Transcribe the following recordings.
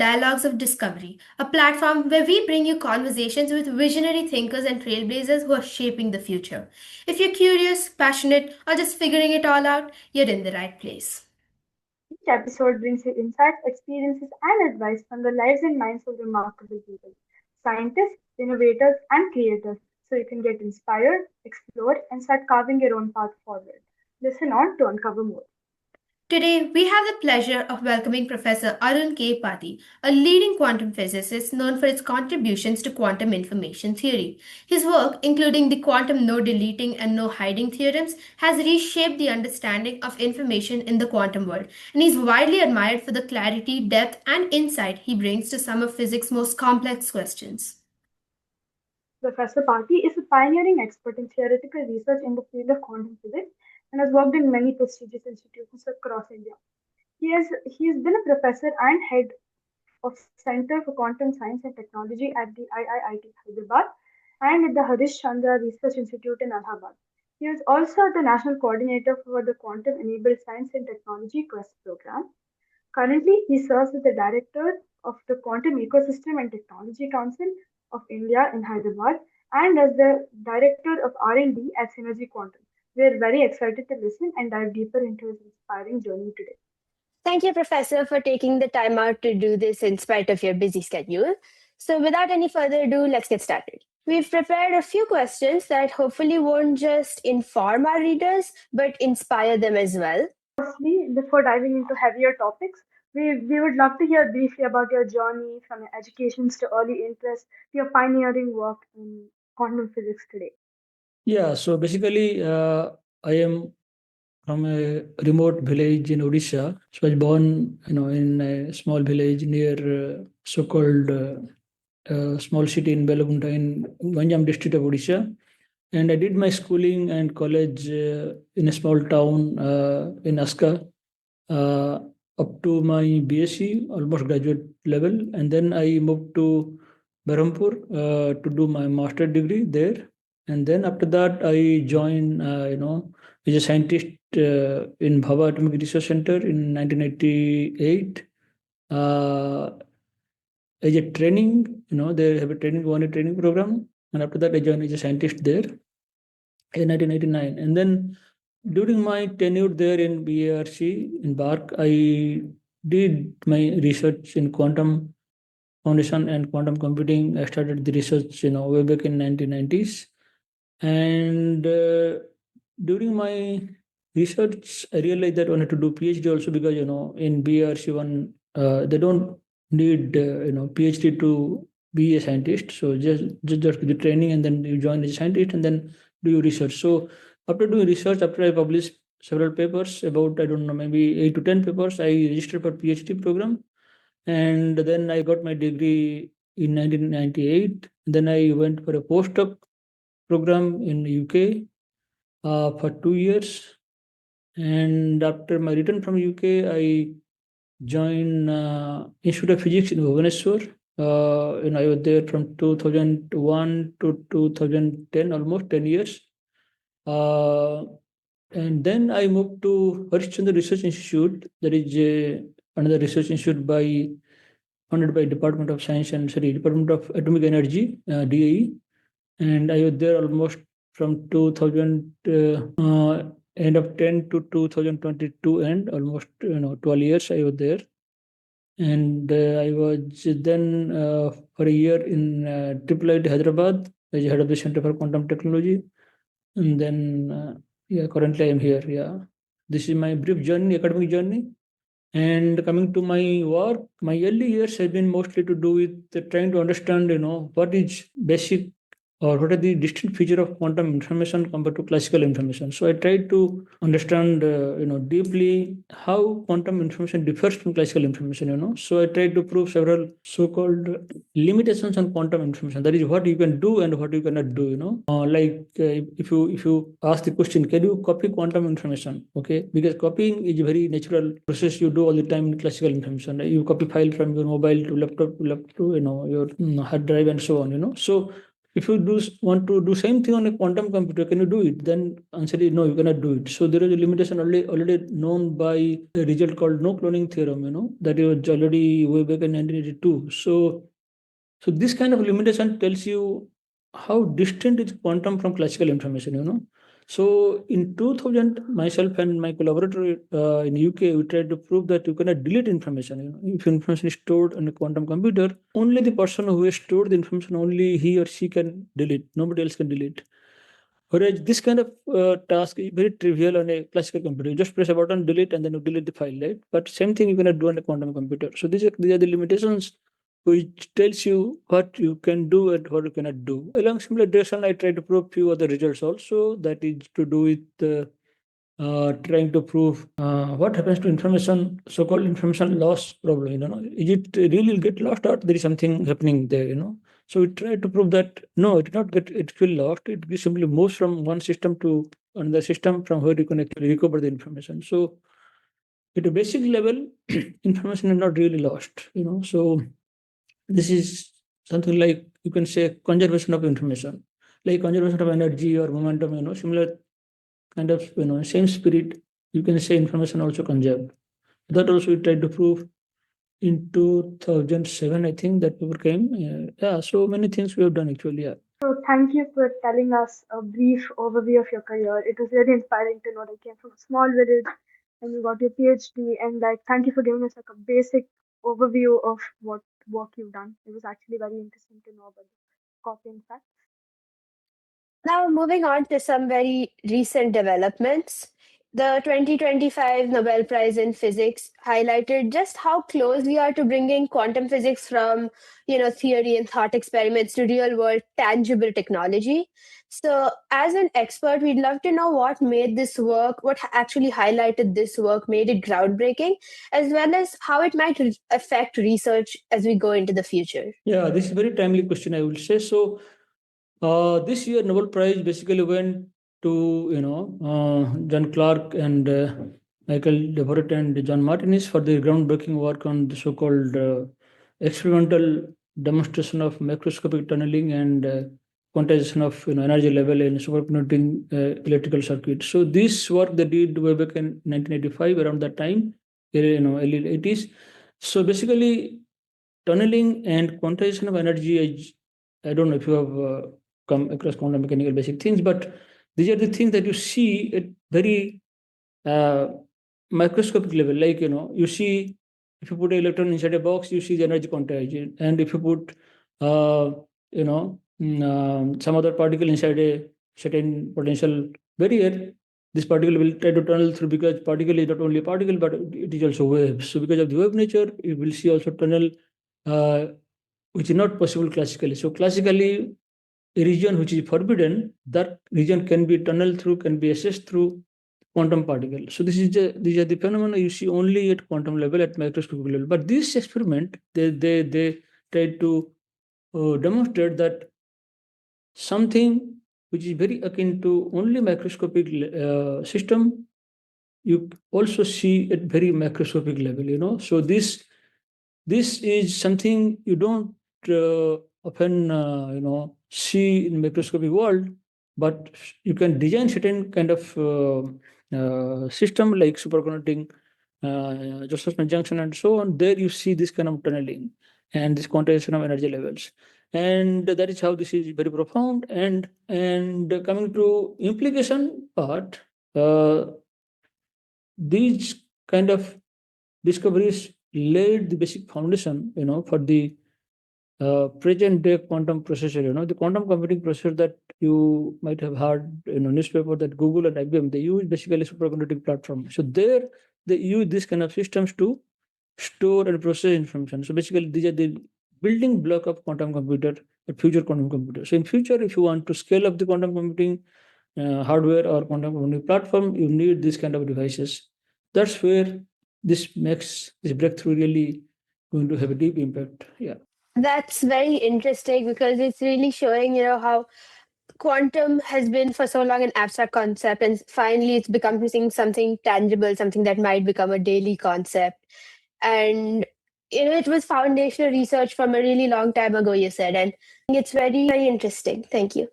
Dialogues of Discovery, a platform where we bring you conversations with visionary thinkers and trailblazers who are shaping the future. If you're curious, passionate, or just figuring it all out, you're in the right place. Each episode brings you insights, experiences, and advice from the lives and minds of remarkable people, scientists, innovators, and creators, so you can get inspired, explore, and start carving your own path forward. Listen on to uncover more. Today, we have the pleasure of welcoming Professor Arun Pati, a leading quantum physicist known for his contributions to quantum information theory. His work, including the quantum no deleting and no hiding theorems, has reshaped the understanding of information in the quantum world, and is widely admired for the clarity, depth, and insight he brings to some of physics' most complex questions. Professor Pati is a pioneering expert in theoretical research in the field of quantum physics and has worked in many prestigious institutions across India. He has been a professor and head of Center for Quantum Science and Technology at the IIIT Hyderabad and at the Harish Chandra Research Institute in Allahabad. He is also the national coordinator for the Quantum Enabled Science and Technology Quest program. Currently, he serves as the director of the Quantum Ecosystem and Technology Council of India in Hyderabad and as the director of R&D at Synergy Quantum. We are very excited to listen and dive deeper into his inspiring journey today. Thank you, Professor, for taking the time out to do this in spite of your busy schedule. So, without any further ado, let's get started. We've prepared a few questions that hopefully won't just inform our readers, but inspire them as well. Firstly, before diving into heavier topics, we would love to hear briefly about your journey from your educations to early interest to your pioneering work in quantum physics today. Yeah, so basically, I am from a remote village in Odisha. So I was born, in a small village near so-called small city in Belagunda in Ganjam district of Odisha. And I did my schooling and college in a small town in Aska uh, up to my BSc, almost graduate level. And then I moved to Berhampur to do my master degree there. And then after that, I joined, as a scientist in Bhava Atomic Research Center in 1988. Uh, as a training, they have a training, one training program. And after that, I joined as a scientist there in 1999. And then during my tenure there in BARC in BARC, I did my research in quantum foundation and quantum computing. I started the research, way back in 1990s. And during my research, I realized that I wanted to do PhD also because, in BARC one, they don't need, PhD to be a scientist. So just the training and then you join as a scientist and then do your research. So after doing research, after I published several papers, about, I don't know, maybe 8 to 10 papers, I registered for PhD program. And then I got my degree in 1998. Then I went for a postdoc program in UK for 2 years. And after my return from UK, I joined Institute of Physics in Bhubaneswar. I was there from 2001 to 2010, almost 10 years. And then I moved to Harish Chandra Research Institute. That is another research institute funded by Department of Atomic Energy, DAE. And I was there almost from 2000 end of 10 to 2022 end, almost 12 years I was there. And I was then for a year in IIIT Hyderabad as head of the Center for Quantum Technology. And then currently I am here. Yeah, this is my brief journey, academic journey. And coming to my work, my early years have been mostly to do with trying to understand, what is basic or what are the distinct feature of quantum information compared to classical information. So I tried to understand, deeply how quantum information differs from classical information. So I tried to prove several so-called limitations on quantum information. That is what you can do and what you cannot do. If you ask the question, can you copy quantum information? Okay, because copying is a very natural process you do all the time in classical information. You copy file from your mobile to laptop to your hard drive and so on. So if you want to do same thing on a quantum computer, can you do it? Then answer is no, you cannot do it. So there is a limitation already known by a result called no cloning theorem, that was already way back in 1982. So this kind of limitation tells you how distant is quantum from classical information. So in 2000, myself and my collaborator in UK, we tried to prove that you cannot delete information. If information is stored on a quantum computer, only the person who has stored the information, only he or she can delete. Nobody else can delete. Whereas this kind of task is very trivial on a classical computer. You just press a button, delete, and then you delete the file, right? But same thing you cannot do on a quantum computer. So these are the limitations which tells you what you can do and what you cannot do. Along similar direction, I try to prove few other results also. That is to do with trying to prove what happens to information, so-called information loss problem. Is it really get lost or there is something happening there? So we try to prove that no, it did not get it will lost. It simply moves from one system to another system from where you can actually recover the information. So at a basic level, information is not really lost. So this is something like you can say conservation of information, like conservation of energy or momentum. Similar kind of same spirit. You can say information also conserved. That also we tried to prove in 2007, I think that paper came. Yeah, so many things we have done actually. Yeah. So thank you for telling us a brief overview of your career. It was really inspiring to know that you came from a small village and you got your PhD. And like, thank you for giving us like a basic overview of what work you've done. It was actually very interesting to know about the copying fact. Now, moving on to some very recent developments. The 2025 Nobel Prize in Physics highlighted just how close we are to bringing quantum physics from, theory and thought experiments to real world tangible technology. So, as an expert, we'd love to know what made this work, what actually highlighted this work, made it groundbreaking, as well as how it might affect research as we go into the future. Yeah, this is a very timely question, I will say. So this year Nobel Prize basically went to John Clark and Michael Devoret and John Martinez for their groundbreaking work on the so-called experimental demonstration of macroscopic tunneling and quantization of energy level in superconducting electrical circuit. So this work they did way back in 1985, around that time, early 80s. So basically, tunneling and quantization of energy is, I don't know if you have come across quantum mechanical basic things, but these are the things that you see at very uh, microscopic level. Like, you see, if you put an electron inside a box, you see the energy quantization. And if you put, some other particle inside a certain potential barrier, this particle will try to tunnel through, because particle is not only a particle, but it is also wave. So because of the wave nature, you will see also tunnel, uh, which is not possible classically. So classically, a region which is forbidden, that region can be tunneled through, can be assessed through quantum particle. So these are the phenomena you see only at quantum level, at microscopic level. But this experiment, they tried to demonstrate that something which is very akin to only microscopic system, you also see at very macroscopic level. So this is something you don't often see in microscopic world, but you can design certain kind of system like superconducting Josephson junction and so on. There you see this kind of tunneling and this quantization of energy levels, and that is how this is very profound. And coming to implication part, these kind of discoveries laid the basic foundation, for the present day quantum processor. The quantum computing processor that you might have heard in a newspaper, that Google and IBM, they use basically superconducting platform. So there they use this kind of systems to store and process information. So basically these are the building block of quantum computer, a future quantum computer. So in future, if you want to scale up the quantum computing hardware or quantum computing platform, you need this kind of devices. That's where this makes this breakthrough really going to have a deep impact. Yeah. That's very interesting because it's really showing, how quantum has been for so long an abstract concept, and finally it's becoming something tangible, something that might become a daily concept. And it was foundational research from a really long time ago, you said, and it's very, very interesting. Thank you.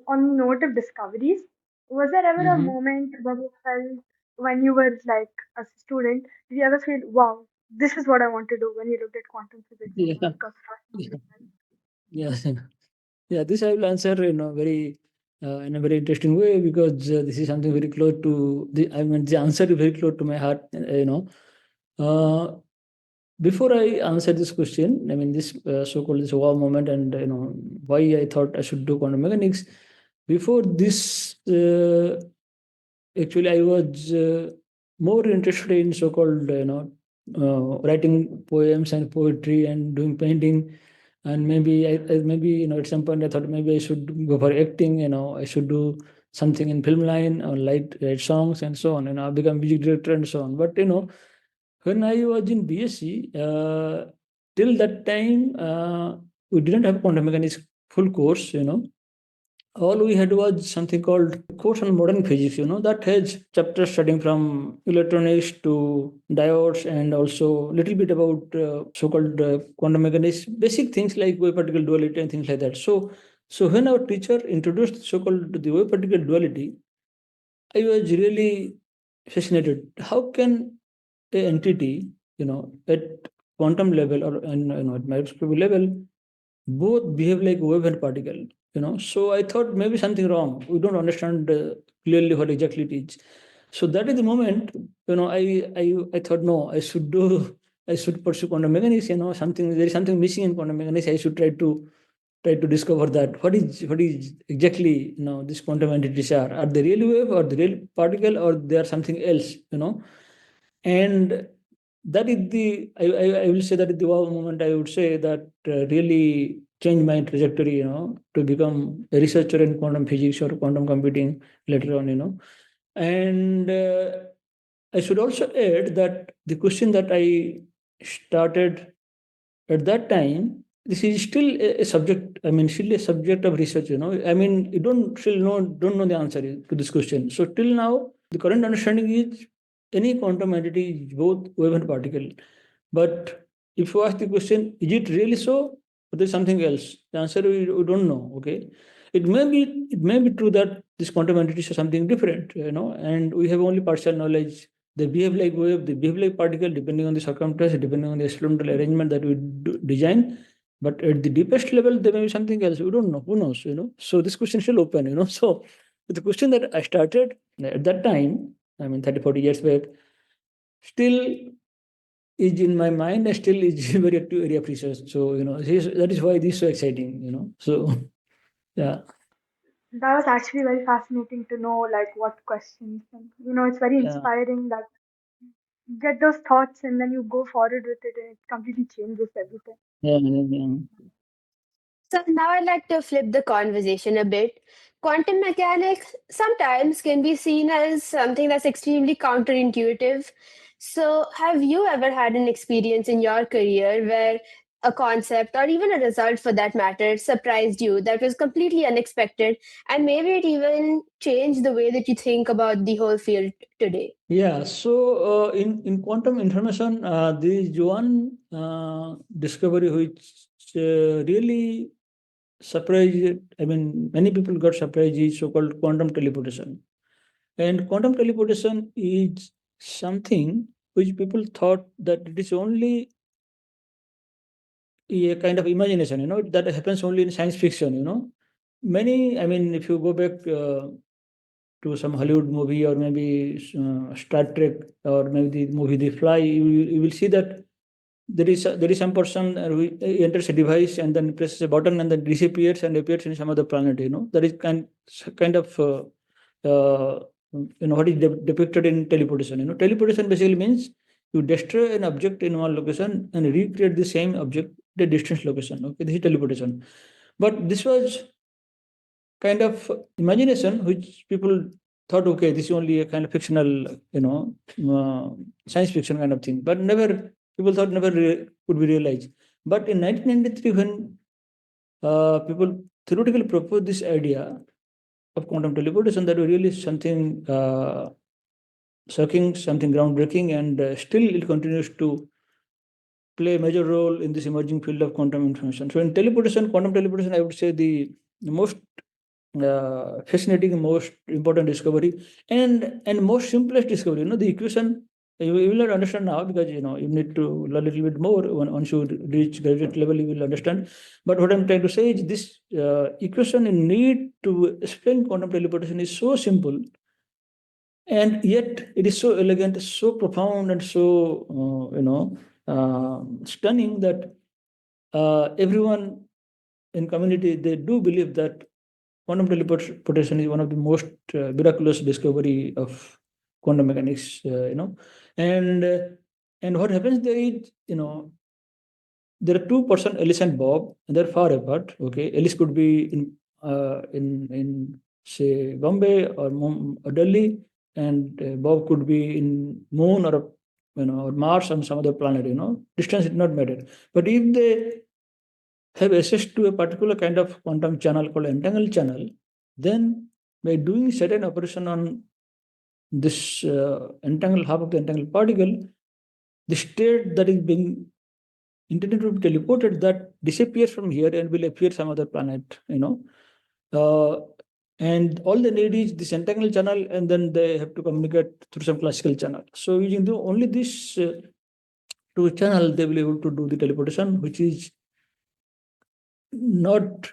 On the note of discoveries, was there ever a Mm-hmm. moment when you felt, when you were like a student, did you ever feel, wow, this is what I want to do when you looked at quantum physics and Yeah. got fascinated by it? Yeah. Yeah, this I will answer very in a very interesting way because this is something very close to the. I mean, the answer is very close to my heart. Before I answer this question, I mean this so-called this wow moment, and why I thought I should do quantum mechanics. Before this, actually, I was more interested in so-called writing poems and poetry and doing painting, and maybe maybe at some point I thought maybe I should go for acting. I should do something in film line or write songs and so on. I become music director and so on. But when I was in BSc, till that time we didn't have quantum mechanics full course. All we had was something called course on modern physics, that has chapters studying from electronics to diodes and also little bit about so-called quantum mechanics, basic things like wave particle duality and things like that. So when our teacher introduced so-called the wave particle duality, I was really fascinated. How can a entity, at quantum level or at microscopic level, both behave like wave and particle? So I thought maybe something wrong. We don't understand clearly what exactly it is. So that is the moment, I thought, no, I should pursue quantum mechanics. There is something missing in quantum mechanics. I should try to discover that what is exactly these quantum entities are they real wave or the real particle or they are something else. And that is the I will say that is the wow moment. I would say that really changed my trajectory, to become a researcher in quantum physics or quantum computing later on. And I should also add that the question that I started at that time, this is still a subject. I mean, still a subject of research. I mean, you don't know the answer to this question. So till now, the current understanding is any quantum entity is both wave and particle. But if you ask the question, is it really so, or there's something else? The answer we don't know. Okay, it may be true that this quantum entities are something different. And we have only partial knowledge. They behave like wave, they behave like particle, depending on the circumstance, depending on the experimental arrangement that we design. But at the deepest level, there may be something else. We don't know. Who knows? So this question is still open. So the question that I started at that time, I mean, 30, 40 years back, still is in my mind and still is very active area of research. So, that is why this is so exciting. So, yeah. That was actually very fascinating to know, like, what questions. And, it's very Yeah. inspiring that you get those thoughts and then you go forward with it and it completely changes everything. Yeah. Yeah. So now I'd like to flip the conversation a bit. Quantum mechanics sometimes can be seen as something that's extremely counterintuitive. So, have you ever had an experience in your career where a concept or even a result for that matter surprised you that was completely unexpected and maybe it even changed the way that you think about the whole field today? Yeah. So, in quantum information, there is one discovery which really surprised. I mean, many people got surprised. Is so-called quantum teleportation. And quantum teleportation is something which people thought that it is only a kind of imagination, that happens only in science fiction. Many, I mean, if you go back to some Hollywood movie or maybe Star Trek or maybe the movie The Fly, you will see that there is some person who enters a device and then presses a button and then disappears and appears in some other planet. That is kind of what is depicted in teleportation. Teleportation basically means you destroy an object in one location and recreate the same object at a distant location. Okay, this is teleportation. But this was kind of imagination which people thought, okay, this is only a kind of fictional, uh, science fiction kind of thing. But never, people thought never could be realized. But in 1993, when people theoretically proposed this idea of quantum teleportation, that was really something shocking, something groundbreaking, and still it continues to play a major role in this emerging field of quantum information. So in teleportation, quantum teleportation, I would say the most fascinating, most important discovery, and most simplest discovery. The equation you will not understand now, because you need to learn a little bit more. Once you reach graduate level, you will understand. But what I'm trying to say is this equation you need to explain quantum teleportation is so simple, and yet it is so elegant, so profound, and so stunning that everyone in community, they do believe that quantum teleportation is one of the most miraculous discovery of quantum mechanics. And what happens there is, there are two person, Alice and Bob, and they're far apart. Okay, Alice could be in say Bombay or Delhi, and Bob could be in Moon or or Mars on some other planet. Distance did not matter. But if they have access to a particular kind of quantum channel called entangled channel, then by doing certain operation on this entangled half of the entangled particle, the state that is being intended to be teleported, that disappears from here and will appear some other planet. And all they need is this entangled channel, and then they have to communicate through some classical channel. So using only this two channel, they will be able to do the teleportation, which is not,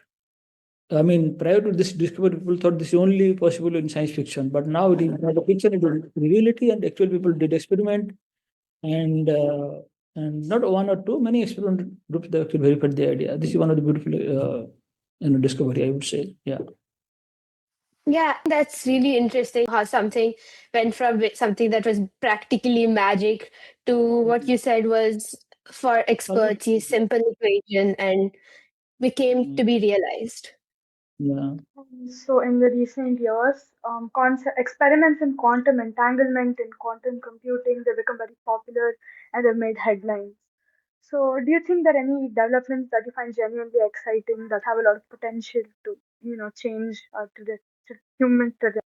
I mean, prior to this discovery, people thought this is only possible in science fiction, but now it is not a fiction, it is reality, and actual people did experiment, and not one or two, many experiment groups, they actually verified the idea. This is one of the beautiful discovery, I would say. Yeah. Yeah, that's really interesting how something went from something that was practically magic to what you said was, for experts, a simple equation and became to be realized. Yeah. So, in the recent years, experiments in quantum entanglement in quantum computing, they become very popular and they've made headlines. So, do you think there are any developments that you find genuinely exciting that have a lot of potential to, change human trajectory?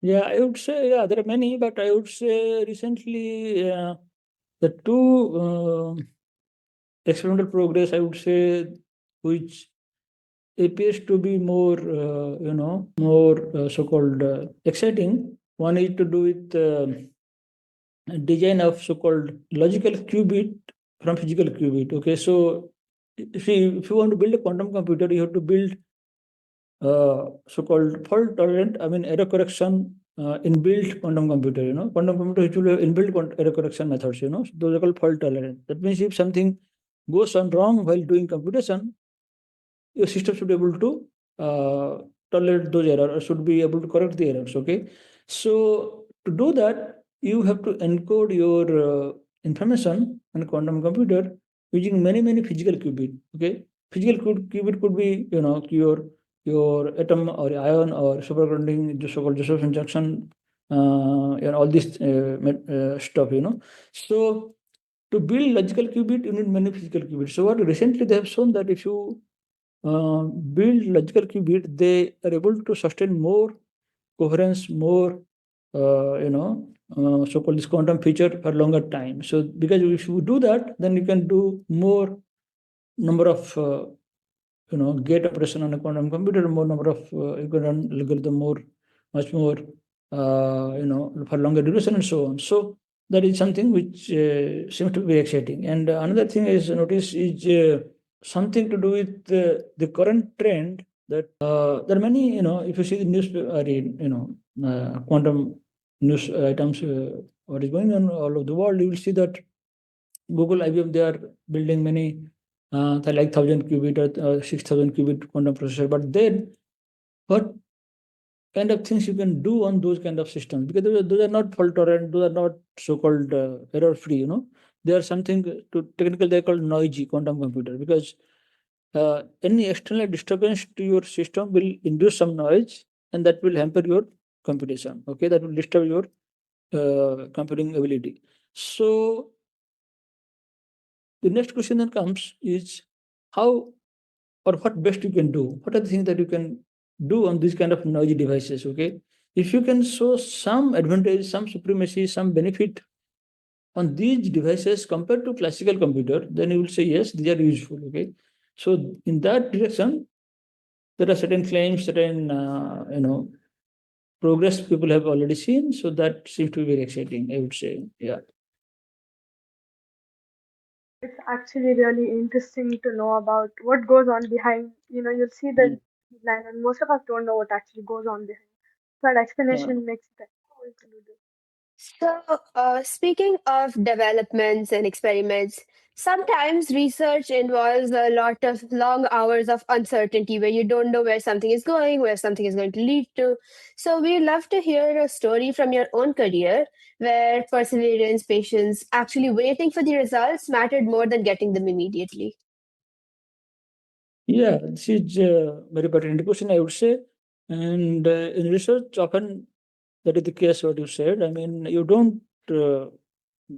Yeah, I would say, yeah, there are many, but I would say recently the two experimental progress, I would say, which appears to be more, more so-called exciting. One is to do with design of so-called logical qubit from physical qubit. Okay, so if you want to build a quantum computer, you have to build so-called fault tolerant, I mean error correction inbuilt quantum computer. Quantum computer which will have inbuilt error correction methods. So those are called fault tolerant. That means if something goes on wrong while doing computation, your system should be able to tolerate those errors, or should be able to correct the errors. Okay, so to do that, you have to encode your information on a quantum computer using many physical qubit. Okay, physical qubit could be your atom or ion or superconducting, so-called Josephson junction, and all this stuff. So to build logical qubit, you need many physical qubits. So what recently they have shown that if you build logical qubit, they are able to sustain more coherence, more so-called this quantum feature for longer time. So because if you do that, then you can do more number of gate operation on a quantum computer, more number of you can run algorithm more, much more for longer duration and so on. So that is something which seems to be exciting. And another thing is notice is something to do with the current trend that there are many, if you see the news, quantum news items, what is going on all over the world, you will see that Google, IBM, they are building many like 1,000 qubit or 6,000 qubit quantum processor. But then, what kind of things you can do on those kind of systems? Because those are not fault tolerant, those are not so-called error free. They are something to technical. They are called noisy quantum computer, because any external disturbance to your system will induce some noise, and that will hamper your computation. Okay, that will disturb your computing ability. So the next question that comes is how or what best you can do. What are the things that you can do on these kind of noisy devices? Okay, if you can show some advantage, some supremacy, some benefit on these devices compared to classical computer, then you will say, yes, these are useful, okay? So in that direction, there are certain claims, certain, progress people have already seen. So that seems to be very exciting, I would say. Yeah. It's actually really interesting to know about what goes on behind. You'll see the Mm. line, and most of us don't know what actually goes on behind. So that Yeah. explanation makes it cool to do this. So, speaking of developments and experiments, sometimes research involves a lot of long hours of uncertainty where you don't know where something is going, where something is going to lead to. So, we'd love to hear a story from your own career where perseverance, patience, actually waiting for the results mattered more than getting them immediately. Yeah, this is a very pertinent question, I would say. And in research, often that is the case, what you said. I mean, you don't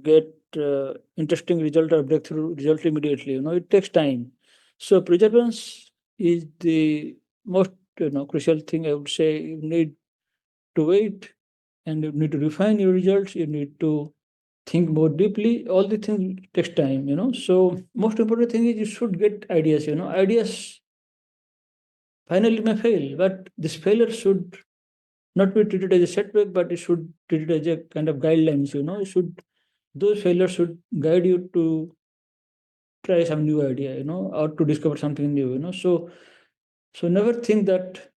get interesting result or breakthrough result immediately. It takes time. So perseverance is the most crucial thing, I would say. You need to wait, and you need to refine your results. You need to think more deeply. All the things takes time. So most important thing is you should get ideas. Ideas finally may fail, but this failure should not be treated as a setback, but it should treated as a kind of guidelines. It should those failures should guide you to try some new idea, or to discover something new. So never think that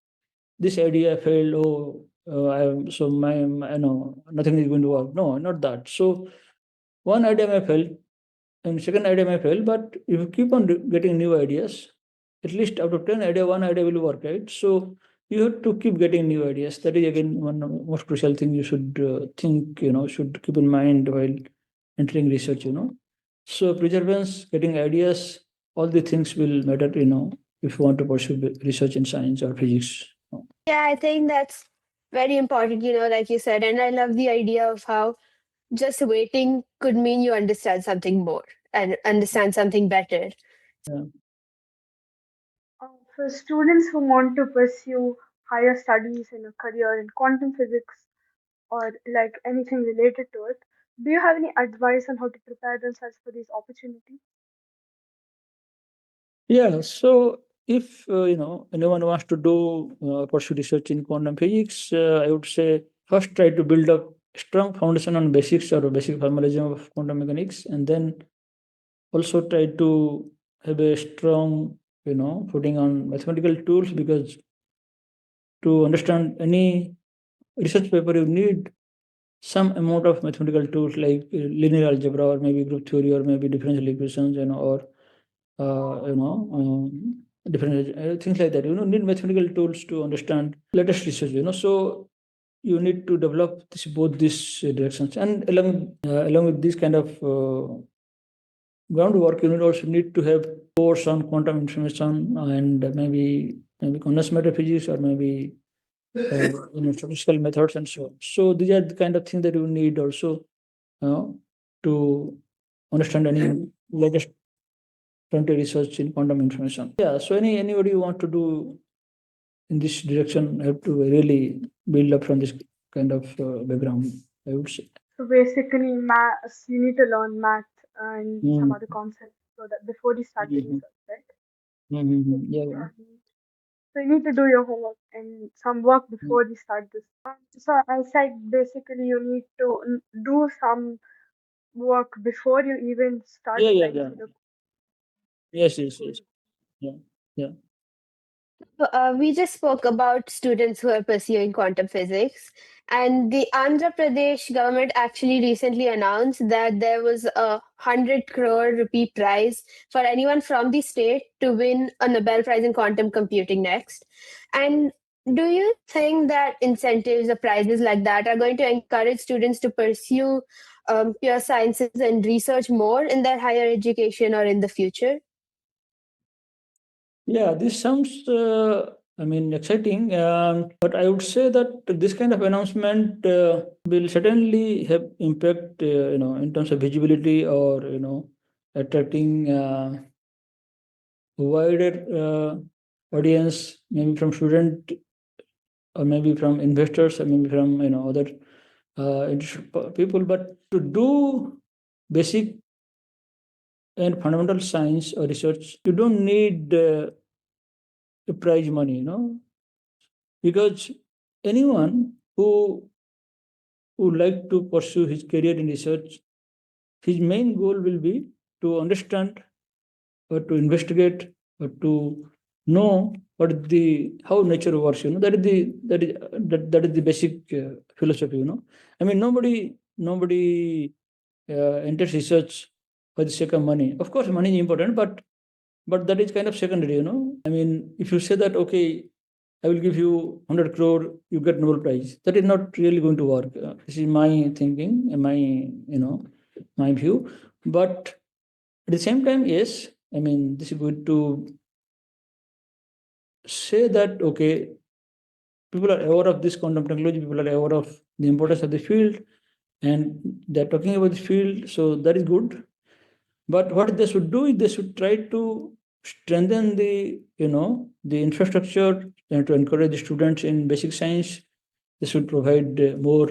this idea failed. Oh, so nothing is going to work. No, not that. So one idea may fail, and second idea may fail, but if you keep on getting new ideas, at least out of 10 idea, one idea will work, right? So you have to keep getting new ideas. That is again one of the most crucial thing you should think, should keep in mind while entering research. So perseverance, getting ideas, all the things will matter, if you want to pursue research in science or physics. Yeah, I think that's very important, like you said. And I love the idea of how just waiting could mean you understand something more and understand something better. Yeah. For students who want to pursue higher studies in a career in quantum physics or like anything related to it, do you have any advice on how to prepare themselves for these opportunities? Yeah, so if anyone wants to do pursue research in quantum physics, I would say first try to build up strong foundation on basics or basic formalism of quantum mechanics, and then also try to have a strong footing on mathematical tools, because to understand any research paper you need some amount of mathematical tools like linear algebra, or maybe group theory, or maybe differential equations, or different things like that. Need mathematical tools to understand latest research. So you need to develop both these directions, and along with this kind of groundwork, you also need to have course on quantum information, and maybe condensed matter physics, or maybe statistical methods, and so on. So these are the kind of things that you need also, to understand any latest frontier research in quantum information. Yeah. So anybody who want to do in this direction have to really build up from this kind of background, I would say. So basically, math, you need to learn math and some Mm. other concepts so that before you start the Mhm. research, right? Mhm. Yeah. Yeah. So you need to do your homework and some work Mm. before you start this. So I said basically you need to do some work before you even start Yeah. Yeah. applying Yeah. for the Yes. Yes. cool. Yes. Yeah. Yeah. We just spoke about students who are pursuing quantum physics, and the Andhra Pradesh government actually recently announced that there was a 100 crore rupee prize for anyone from the state to win a Nobel Prize in quantum computing next. And do you think that incentives or prizes like that are going to encourage students to pursue pure sciences and research more in their higher education or in the future? Yeah, this sounds, exciting. But I would say that this kind of announcement will certainly have impact, in terms of visibility, or attracting wider audience, maybe from student, or maybe from investors, or maybe from other interested people. But to do basic and fundamental science or research, you don't need prize money, because anyone who would like to pursue his career in research, his main goal will be to understand or to investigate or to know what is the how nature works. That is the basic philosophy. I mean, nobody enters research for the sake of money. Of course, money is important, but that is kind of secondary. I mean, if you say that, okay, I will give you 100 crore, you get Nobel Prize. That is not really going to work. This is my thinking and my view. But at the same time, yes, I mean, this is good to say that, okay, people are aware of this quantum technology, people are aware of the importance of the field, and they're talking about the field, so that is good. But what they should do is they should try to strengthen the infrastructure and to encourage the students in basic science. They should provide more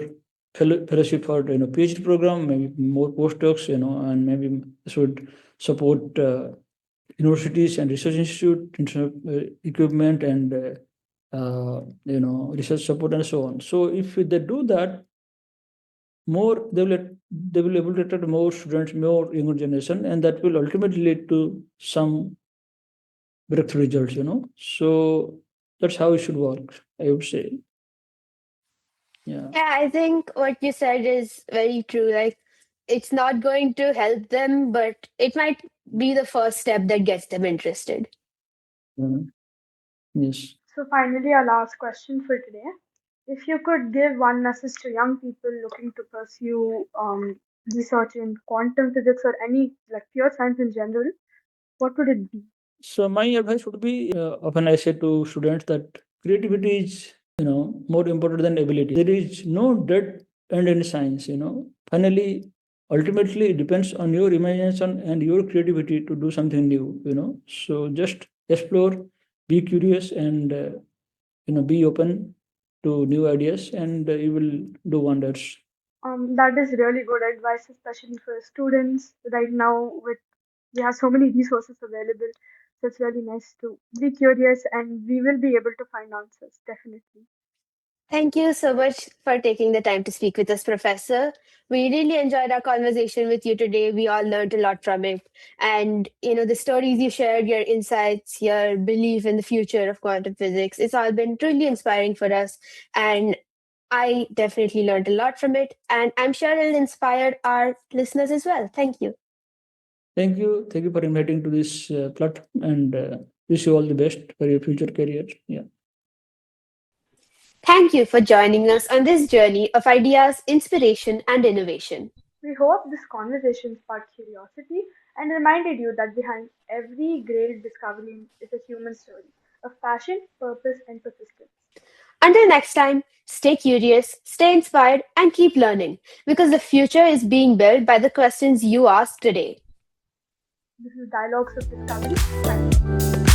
fellowship for PhD program, maybe more postdocs, and maybe they should support universities and research institute in terms of equipment and research support and so on. So if they do that, more they will able to attract more students, more younger generation, and that will ultimately lead to some breakthrough results. So that's how it should work, I would say. Yeah. Yeah, I think what you said is very true. Like, it's not going to help them, but it might be the first step that gets them interested. Yes. So finally, our last question for today. If you could give one message to young people looking to pursue research in quantum physics or any like pure science in general, what would it be? So my advice would be, often I say to students that creativity is, more important than ability. There is no dead end in science. Finally, ultimately, it depends on your imagination and your creativity to do something new. So just explore, be curious, and be open to new ideas, and you will do wonders. That is really good advice, especially for students right now. With we have so many resources available, so it's really nice to be curious, and we will be able to find answers definitely. Thank you so much for taking the time to speak with us, Professor. We really enjoyed our conversation with you today. We all learned a lot from it. And, the stories you shared, your insights, your belief in the future of quantum physics, it's all been truly inspiring for us. And I definitely learned a lot from it. And I'm sure it'll inspire our listeners as well. Thank you. Thank you. Thank you for inviting to this platform, and wish you all the best for your future career. Yeah. Thank you for joining us on this journey of ideas, inspiration, and innovation. We hope this conversation sparked curiosity and reminded you that behind every great discovery is a human story of passion, purpose, and persistence. Until next time, stay curious, stay inspired, and keep learning because the future is being built by the questions you ask today. This is Dialogues of Discovery, signing off.